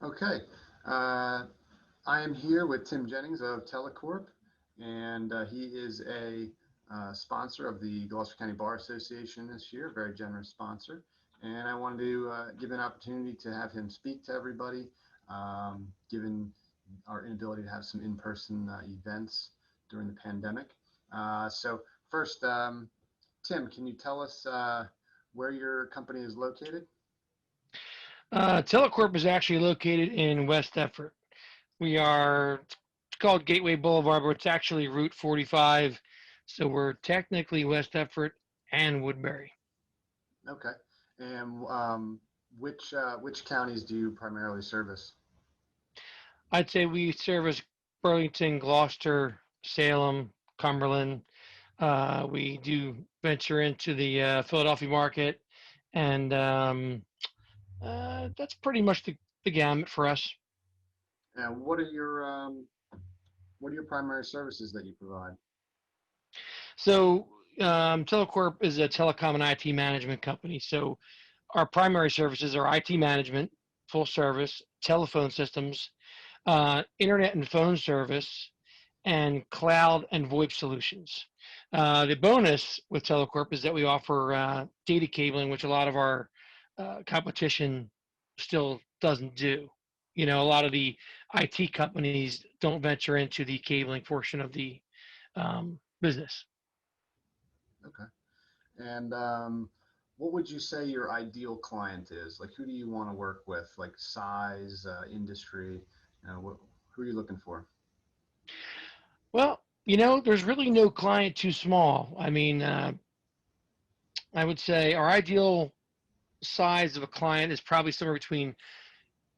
Okay. Uh, I am here with Tim Jennings of Telecorp, and he is a sponsor of the Gloucester County Bar Association this year, very generous sponsor. And I wanted to give an opportunity to have him speak to everybody, given our inability to have some in-person events during the pandemic. So first, Tim, can you tell us where your company is located? Telecorp is actually located in West Effort. We are, it's called Gateway Boulevard, but it's actually Route 45. So we're technically West Effort and Woodbury. Okay. And which counties do you primarily service? I'd say we service Burlington, Gloucester, Salem, Cumberland. We do venture into the Philadelphia market, and that's pretty much the gamut for us. And what are your primary services that you provide? So Telecorp is a telecom and IT management company. So our primary services are IT management, full service, telephone systems, internet and phone service, and cloud and VoIP solutions. The bonus with Telecorp is that we offer data cabling, which a lot of our competition still doesn't do. You know, a lot of the IT companies don't venture into the cabling portion of the business. Okay. And what would you say your ideal client is? Like, who do you want to work with? Like size, industry, who are you looking for? Well, there's really no client too small. I mean, I would say our ideal size of a client is probably somewhere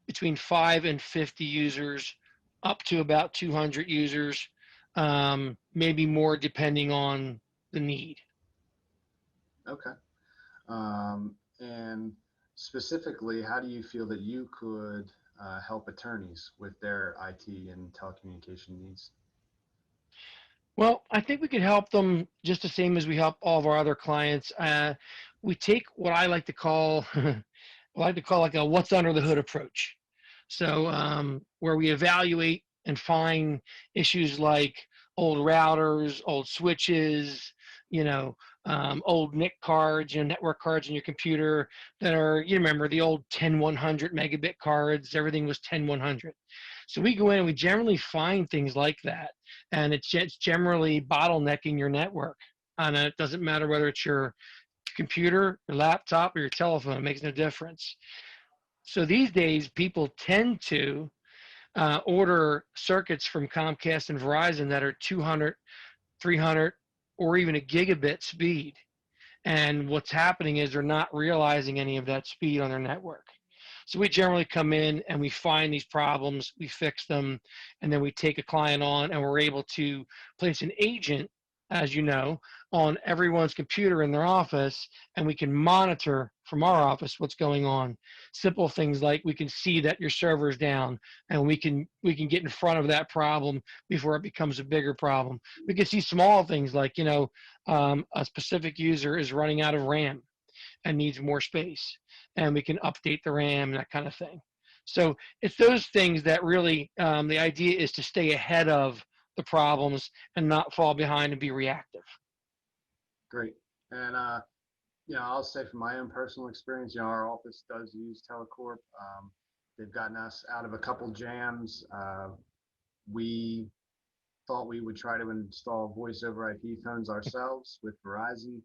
between 5 and 50 users, up to about 200 users, maybe more depending on the need. Okay. And specifically, how do you feel that you could help attorneys with their IT and telecommunication needs? Well, I think we could help them just the same as we help all of our other clients. We take what I like to call, like a what's under the hood approach. So where we evaluate and find issues like old routers, old switches, old NIC cards, network cards in your computer that are, you remember the old 10100 megabit cards, everything was 10100. So we go in and we generally find things like that. And it's generally bottlenecking your network. And it doesn't matter whether it's your computer, your laptop, or your telephone, it makes no difference. So these days, people tend to order circuits from Comcast and Verizon that are 200, 300, or even a gigabit speed. And what's happening is they're not realizing any of that speed on their network. So we generally come in and we find these problems, we fix them, and then we take a client on and we're able to place an agent, as you know, on everyone's computer in their office, and we can monitor from our office what's going on. Simple things like we can see that your server's down, and we can get in front of that problem before it becomes a bigger problem. We can see small things like a specific user is running out of RAM and needs more space, and we can update the RAM, that kind of thing. So it's those things that really, the idea is to stay ahead of the problems and not fall behind and be reactive. Great. And I'll say from my own personal experience, our office does use Telecorp. They've gotten us out of a couple jams. We thought we would try to install voice over IP phones ourselves with Verizon.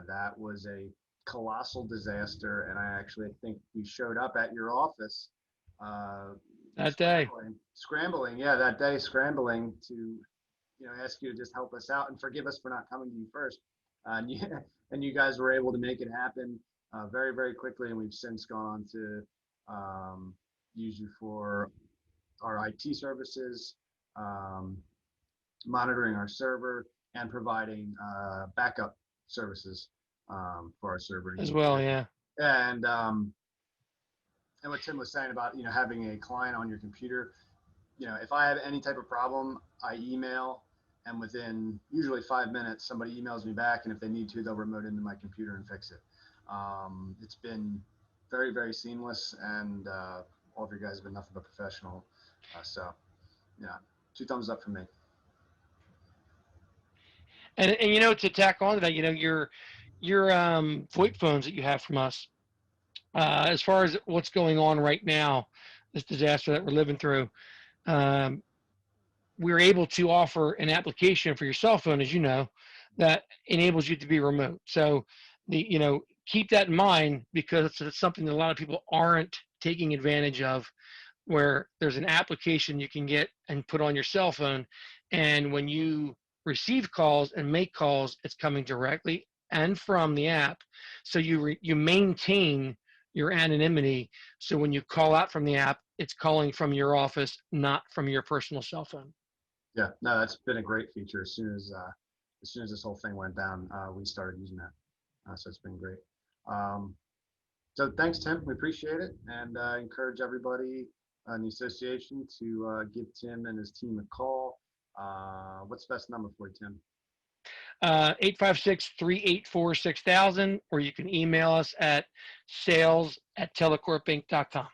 That was a colossal disaster, and I actually think we showed up at your office uh, That day. scrambling, yeah, that day scrambling to, ask you to just help us out and forgive us for not coming to you first. And you, and you guys were able to make it happen very, very quickly, and we've since gone on to use you for our IT services, um, monitoring our server, and providing backup services for our server. As well, yeah. And and what Tim was saying about having a client on your computer, if I have any type of problem, I email, and within usually 5 minutes, somebody emails me back, and if they need to, they'll remote into my computer and fix it. It's been very, very seamless, and all of your guys have been nothing but professional. So yeah, 2 thumbs up for me. And to tack on to that, your VoIP phones that you have from us, as far as what's going on right now, this disaster that we're living through, um, we're able to offer an application for your cell phone, as you know, that enables you to be remote. So keep that in mind, because it's something that a lot of people aren't taking advantage of, where there's an application you can get and put on your cell phone, and when you receive calls and make calls, it's coming directly and from the app. So you maintain your anonymity. So when you call out from the app, it's calling from your office, not from your personal cell phone. Yeah, no, that's been a great feature. As soon as this whole thing went down, we started using that. So it's been great. Um, so thanks, Tim. We appreciate it, and encourage everybody in the association to give Tim and his team a call. What's the best number for you, Tim? 856-384-6000, or you can email us at sales@telecorpinc.com.